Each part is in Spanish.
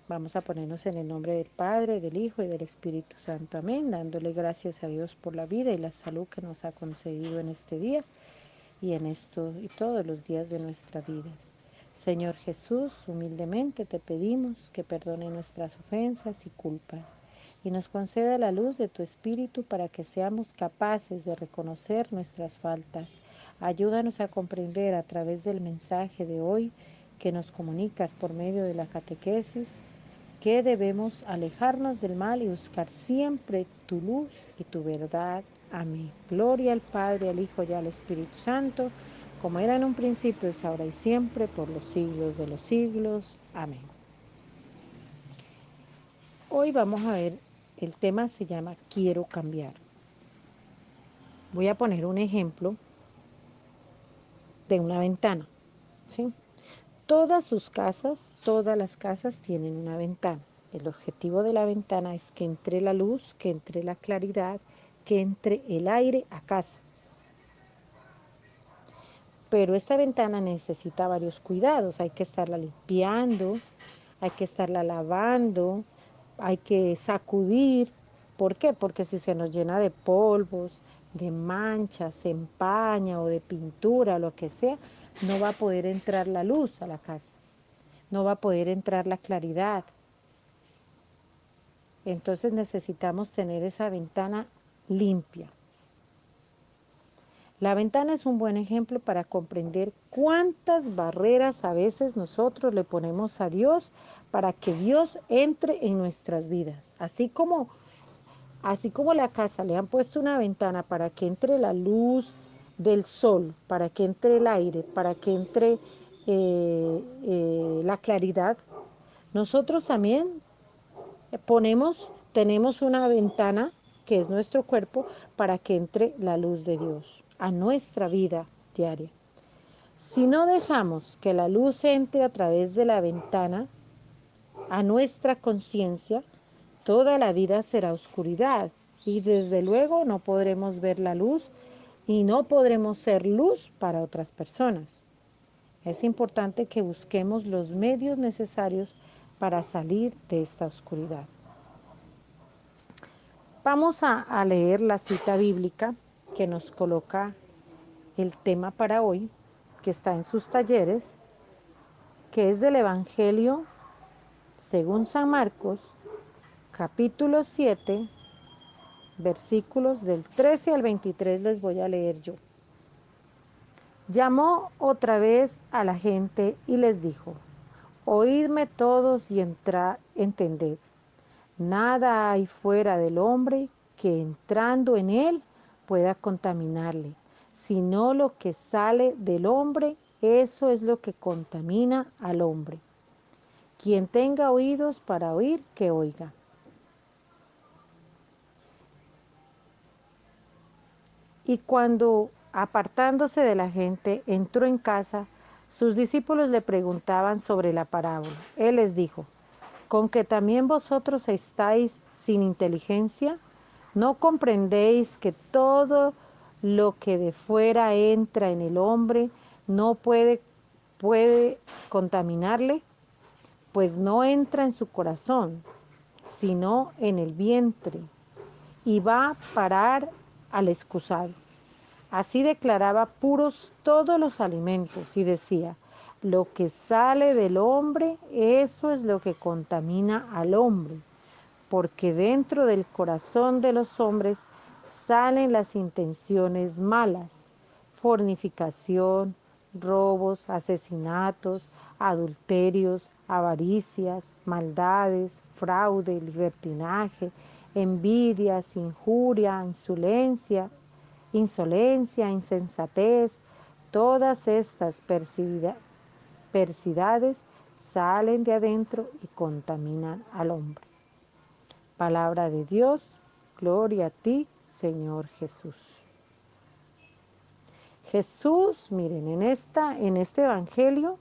Vamos a ponernos en el nombre del Padre, del Hijo y del Espíritu Santo. Amén. Dándole gracias a Dios por la vida y la salud que nos ha concedido en este día y en esto y todos los días de nuestra vida. Señor Jesús, humildemente te pedimos que perdone nuestras ofensas y culpas y nos conceda la luz de tu Espíritu para que seamos capaces de reconocer nuestras faltas. Ayúdanos a comprender a través del mensaje de hoy que nos comunicas por medio de la catequesis que debemos alejarnos del mal y buscar siempre tu luz y tu verdad. Amén. Gloria al Padre, al Hijo y al Espíritu Santo, como era en un principio, es ahora y siempre, por los siglos de los siglos. Amén. Hoy vamos a ver, el tema se llama Quiero cambiar. Voy a poner un ejemplo de una ventana, ¿sí? Todas las casas tienen una ventana. El objetivo de la ventana es que entre la luz, que entre la claridad, que entre el aire a casa. Pero esta ventana necesita varios cuidados. Hay que estarla limpiando, hay que estarla lavando, hay que sacudir. ¿Por qué? Porque si se nos llena de polvos, de manchas, se empaña o de pintura, lo que sea, no va a poder entrar la luz a la casa. No va a poder entrar la claridad. Entonces necesitamos tener esa ventana limpia. La ventana es un buen ejemplo para comprender cuántas barreras a veces nosotros le ponemos a Dios para que Dios entre en nuestras vidas. Así como la casa le han puesto una ventana para que entre la luz del sol, para que entre el aire, para que entre la claridad, nosotros también tenemos una ventana que es nuestro cuerpo para que entre la luz de Dios a nuestra vida diaria. Si no dejamos que la luz entre a través de la ventana a nuestra conciencia, toda la vida será oscuridad y desde luego no podremos ver la luz y no podremos ser luz para otras personas. Es importante que busquemos los medios necesarios para salir de esta oscuridad. Vamos a leer la cita bíblica que nos coloca el tema para hoy, que está en sus talleres, que es del Evangelio según San Marcos, capítulo 7, versículos del 13 al 23 les voy a leer yo. Llamó otra vez a la gente y les dijo: oídme todos y entended. Nada hay fuera del hombre que entrando en él pueda contaminarle, sino lo que sale del hombre, eso es lo que contamina al hombre. Quien tenga oídos para oír, que oiga. Y cuando, apartándose de la gente, entró en casa, sus discípulos le preguntaban sobre la parábola. Él les dijo: ¿con que también vosotros estáis sin inteligencia? ¿No comprendéis que todo lo que de fuera entra en el hombre no puede contaminarle? Pues no entra en su corazón, sino en el vientre, y va a parar al excusado. Así declaraba puros todos los alimentos y decía: lo que sale del hombre, eso es lo que contamina al hombre, porque dentro del corazón de los hombres salen las intenciones malas: fornicación, robos, asesinatos, adulterios, avaricias, maldades, fraude, libertinaje, envidias, injuria, insolencia, insensatez. Todas estas perversidades salen de adentro y contaminan al hombre. Palabra de Dios, gloria a ti, Señor Jesús. Jesús, miren, en este evangelio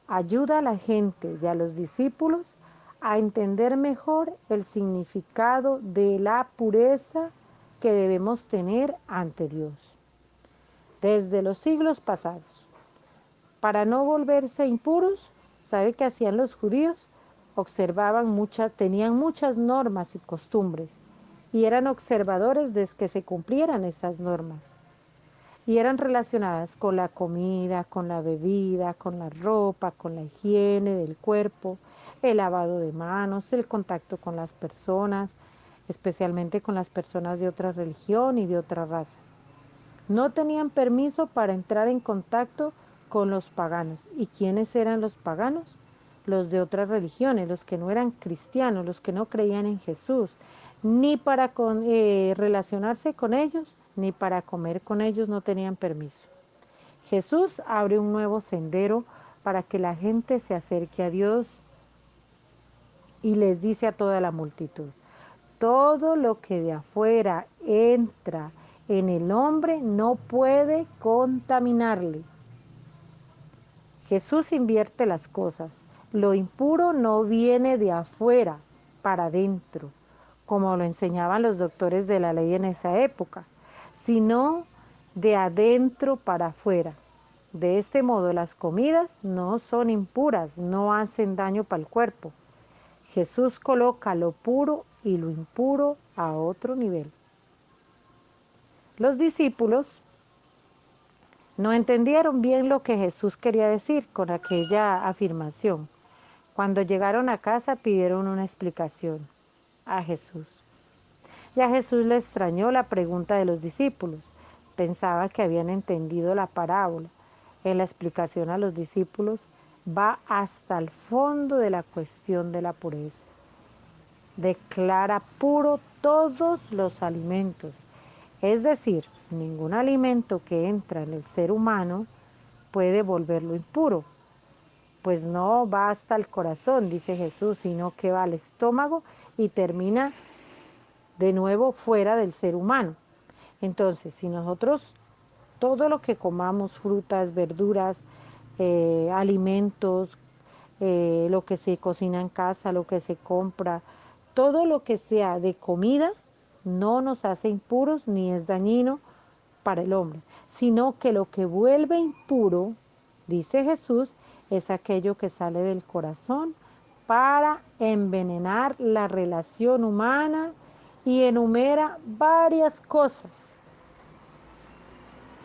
ayuda a la gente y a los discípulos a entender mejor el significado de la pureza que debemos tener ante Dios. Desde los siglos pasados, para no volverse impuros, ¿sabe qué hacían los judíos? tenían muchas normas y costumbres y eran observadores de que se cumplieran esas normas. Y eran relacionadas con la comida, con la bebida, con la ropa, con la higiene del cuerpo, el lavado de manos, el contacto con las personas, especialmente con las personas de otra religión y de otra raza. No tenían permiso para entrar en contacto con los paganos. ¿Y quiénes eran los paganos? Los de otras religiones, los que no eran cristianos, los que no creían en Jesús, ni para relacionarse con ellos, ni para comer con ellos no tenían permiso. Jesús abre un nuevo sendero para que la gente se acerque a Dios y les dice a toda la multitud: todo lo que de afuera entra en el hombre no puede contaminarle. Jesús invierte las cosas. Lo impuro no viene de afuera para adentro, como lo enseñaban los doctores de la ley en esa época, sino de adentro para afuera. De este modo, las comidas no son impuras, no hacen daño para el cuerpo. Jesús coloca lo puro y lo impuro a otro nivel. Los discípulos no entendieron bien lo que Jesús quería decir con aquella afirmación. Cuando llegaron a casa pidieron una explicación a Jesús. Y a Jesús le extrañó la pregunta de los discípulos. Pensaba que habían entendido la parábola. En la explicación a los discípulos va hasta el fondo de la cuestión de la pureza. Declara puro todos los alimentos. Es decir, ningún alimento que entra en el ser humano puede volverlo impuro, pues no va hasta el corazón, dice Jesús, sino que va al estómago y termina de nuevo fuera del ser humano. Entonces, si nosotros todo lo que comamos, frutas, verduras, alimentos, lo que se cocina en casa, lo que se compra, todo lo que sea de comida, no nos hace impuros ni es dañino para el hombre, sino que lo que vuelve impuro, dice Jesús, es aquello que sale del corazón para envenenar la relación humana y enumera varias cosas.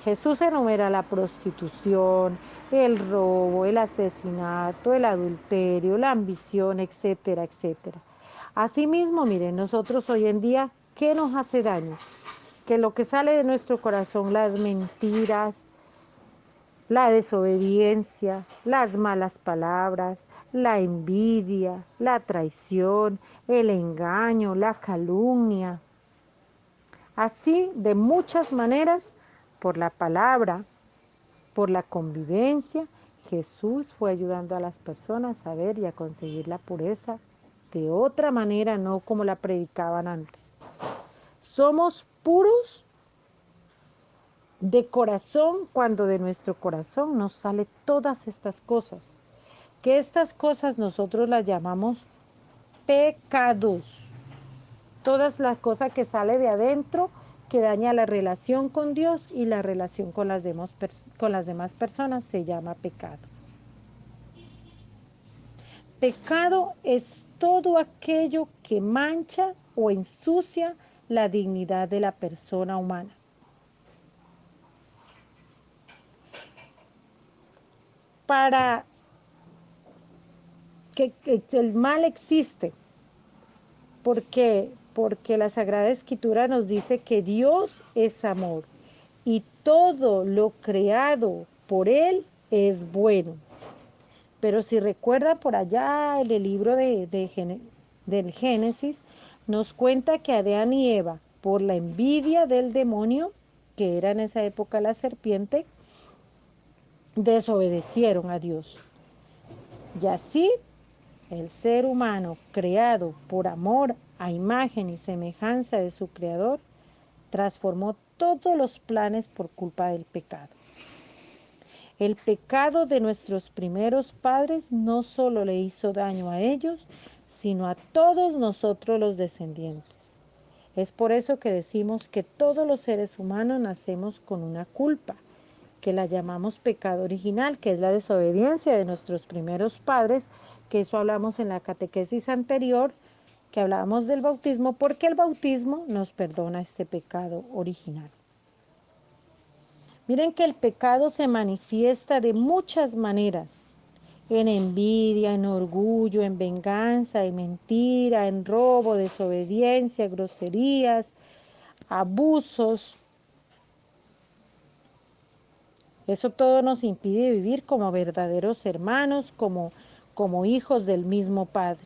Jesús enumera la prostitución, el robo, el asesinato, el adulterio, la ambición, etcétera, etcétera. Asimismo, miren, nosotros hoy en día, ¿qué nos hace daño? Que lo que sale de nuestro corazón, las mentiras, la desobediencia, las malas palabras, la envidia, la traición, el engaño, la calumnia. Así, de muchas maneras, por la palabra, por la convivencia, Jesús fue ayudando a las personas a ver y a conseguir la pureza de otra manera, no como la predicaban antes. Somos puros de corazón cuando de nuestro corazón nos sale todas estas cosas, que estas cosas nosotros las llamamos pecados. Todas las cosas que sale de adentro que daña la relación con Dios y la relación con las demás personas se llama pecado. Pecado es todo aquello que mancha o ensucia la dignidad de la persona humana. Para que el mal existe, porque la Sagrada Escritura nos dice que Dios es amor y todo lo creado por Él es bueno. Pero si recuerda por allá en el libro del Génesis, nos cuenta que Adán y Eva, por la envidia del demonio, que era en esa época la serpiente, desobedecieron a Dios. Y así el ser humano, creado por amor a imagen y semejanza de su Creador, transformó todos los planes por culpa del pecado. El pecado de nuestros primeros padres no solo le hizo daño a ellos, sino a todos nosotros los descendientes. Es por eso que decimos que todos los seres humanos nacemos con una culpa, que la llamamos pecado original, que es la desobediencia de nuestros primeros padres, que eso hablamos en la catequesis anterior, que hablábamos del bautismo, porque el bautismo nos perdona este pecado original. Miren que el pecado se manifiesta de muchas maneras, en envidia, en orgullo, en venganza, en mentira, en robo, desobediencia, groserías, abusos. Eso todo nos impide vivir como verdaderos hermanos, como hijos del mismo Padre.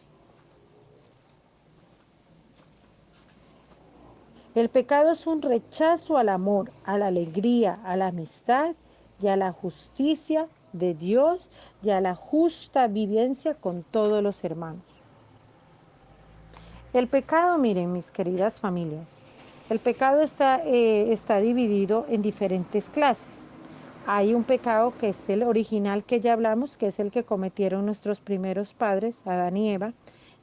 El pecado es un rechazo al amor, a la alegría, a la amistad y a la justicia de Dios y a la justa vivencia con todos los hermanos. El pecado, miren, mis queridas familias, el pecado está dividido en diferentes clases. Hay un pecado que es el original que ya hablamos, que es el que cometieron nuestros primeros padres, Adán y Eva,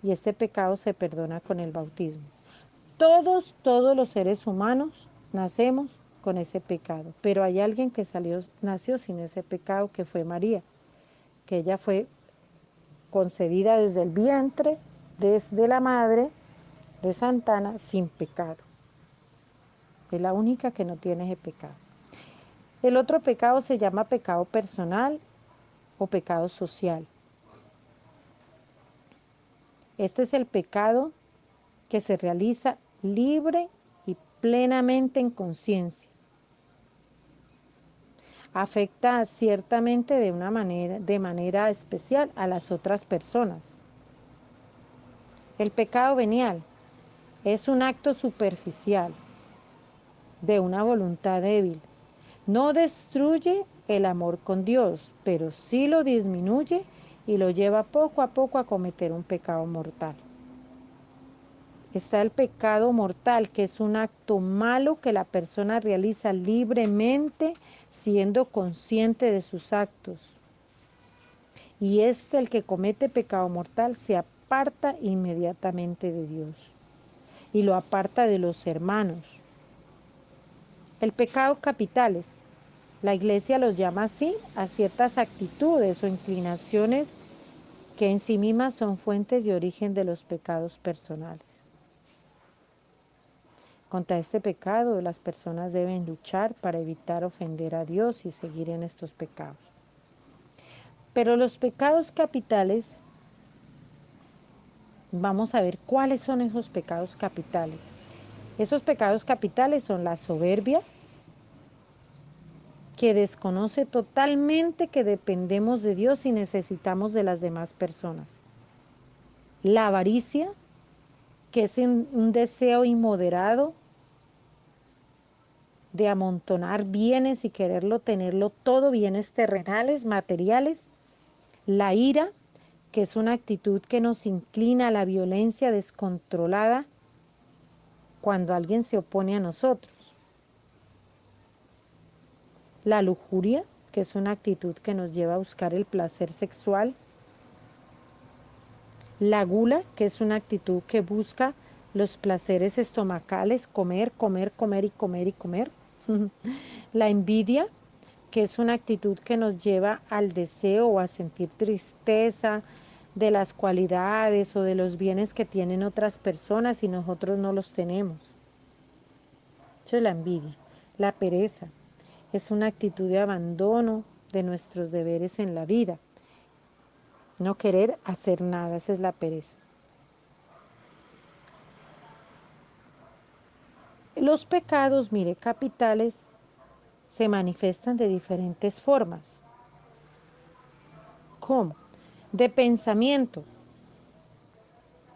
y este pecado se perdona con el bautismo. Todos los seres humanos nacemos con ese pecado, pero hay alguien que nació sin ese pecado, que fue María, que ella fue concebida desde el vientre, desde la madre de Santana, sin pecado. Es la única que no tiene ese pecado. El otro pecado se llama pecado personal o pecado social. Este es el pecado que se realiza libre y plenamente en conciencia. Afecta ciertamente de manera especial a las otras personas. El pecado venial es un acto superficial de una voluntad débil. No destruye el amor con Dios, pero sí lo disminuye y lo lleva poco a poco a cometer un pecado mortal. Está el pecado mortal, que es un acto malo que la persona realiza libremente, siendo consciente de sus actos. Y el que comete pecado mortal, se aparta inmediatamente de Dios y lo aparta de los hermanos. El pecado capitales, la Iglesia los llama así a ciertas actitudes o inclinaciones que en sí mismas son fuentes de origen de los pecados personales. Contra este pecado las personas deben luchar para evitar ofender a Dios y seguir en estos pecados. Pero los pecados capitales, vamos a ver cuáles son esos pecados capitales. Esos pecados capitales son la soberbia, que desconoce totalmente que dependemos de Dios y necesitamos de las demás personas. La avaricia, que es un deseo inmoderado de amontonar bienes y quererlo tenerlo todo, bienes terrenales, materiales. La ira, que es una actitud que nos inclina a la violencia descontrolada cuando alguien se opone a nosotros. La lujuria, que es una actitud que nos lleva a buscar el placer sexual. La gula, que es una actitud que busca los placeres estomacales, comer, comer, comer y comer y comer. La envidia, que es una actitud que nos lleva al deseo o a sentir tristeza de las cualidades o de los bienes que tienen otras personas y nosotros no los tenemos. Eso es la envidia. La pereza es una actitud de abandono de nuestros deberes en la vida. No querer hacer nada, esa es la pereza. Los pecados, mire, capitales, se manifiestan de diferentes formas. ¿Cómo? De pensamiento,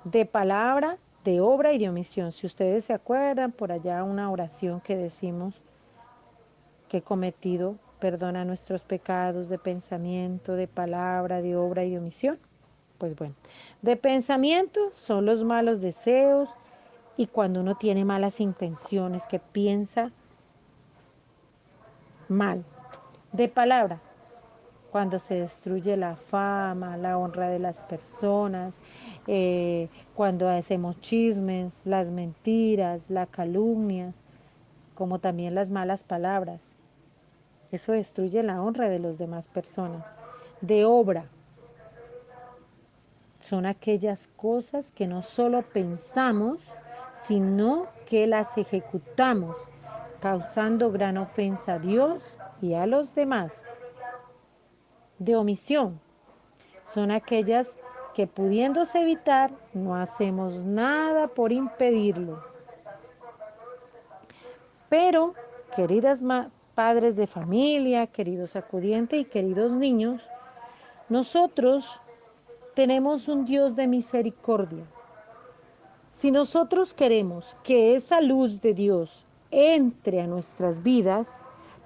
de palabra, de obra y de omisión. Si ustedes se acuerdan, por allá una oración que decimos que he cometido, perdona nuestros pecados de pensamiento, de palabra, de obra y de omisión. Pues bueno, de pensamiento son los malos deseos y cuando uno tiene malas intenciones, que piensa mal. De palabra, cuando se destruye la fama, la honra de las personas, cuando hacemos chismes, las mentiras, la calumnia, como también las malas palabras. Eso destruye la honra de las demás personas. De obra, Son aquellas cosas que no solo pensamos, sino que las ejecutamos, causando gran ofensa a Dios y a los demás. De omisión, son aquellas que pudiéndose evitar, no hacemos nada por impedirlo. Pero, queridas padres de familia, queridos acudientes y queridos niños, nosotros tenemos un Dios de misericordia. Si nosotros queremos que esa luz de Dios entre a nuestras vidas,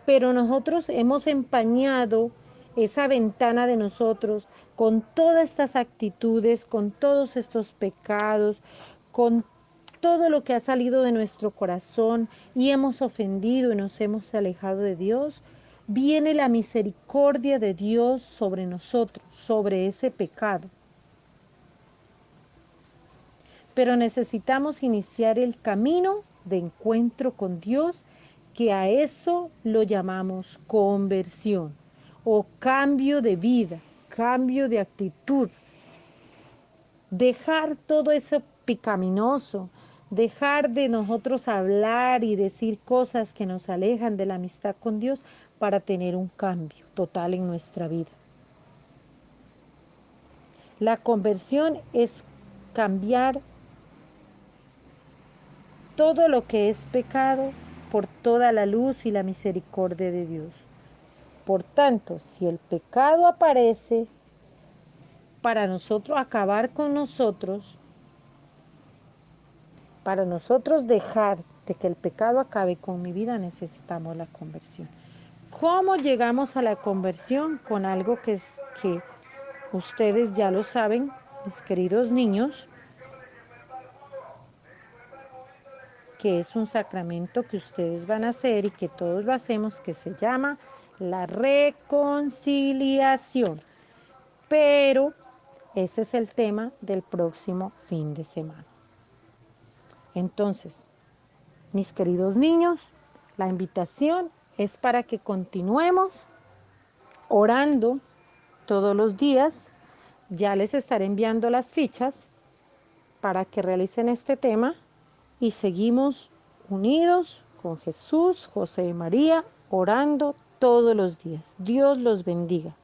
pero nosotros hemos empañado esa ventana de nosotros con todas estas actitudes, con todos estos pecados, con todo lo que ha salido de nuestro corazón y hemos ofendido y nos hemos alejado de Dios, viene la misericordia de Dios sobre nosotros, sobre ese pecado. Pero necesitamos iniciar el camino de encuentro con Dios, que a eso lo llamamos conversión o cambio de vida, cambio de actitud. Dejar todo eso pecaminoso, dejar de nosotros hablar y decir cosas que nos alejan de la amistad con Dios para tener un cambio total en nuestra vida. La conversión es cambiar todo lo que es pecado por toda la luz y la misericordia de Dios. Por tanto, si el pecado aparece para nosotros acabar con nosotros, para nosotros dejar de que el pecado acabe con mi vida, necesitamos la conversión. ¿Cómo llegamos a la conversión? Con algo que ustedes ya lo saben, mis queridos niños, que es un sacramento que ustedes van a hacer y que todos lo hacemos, que se llama la reconciliación. Pero ese es el tema del próximo fin de semana. Entonces, mis queridos niños, la invitación es para que continuemos orando todos los días. Ya les estaré enviando las fichas para que realicen este tema y seguimos unidos con Jesús, José y María, orando todos los días. Dios los bendiga.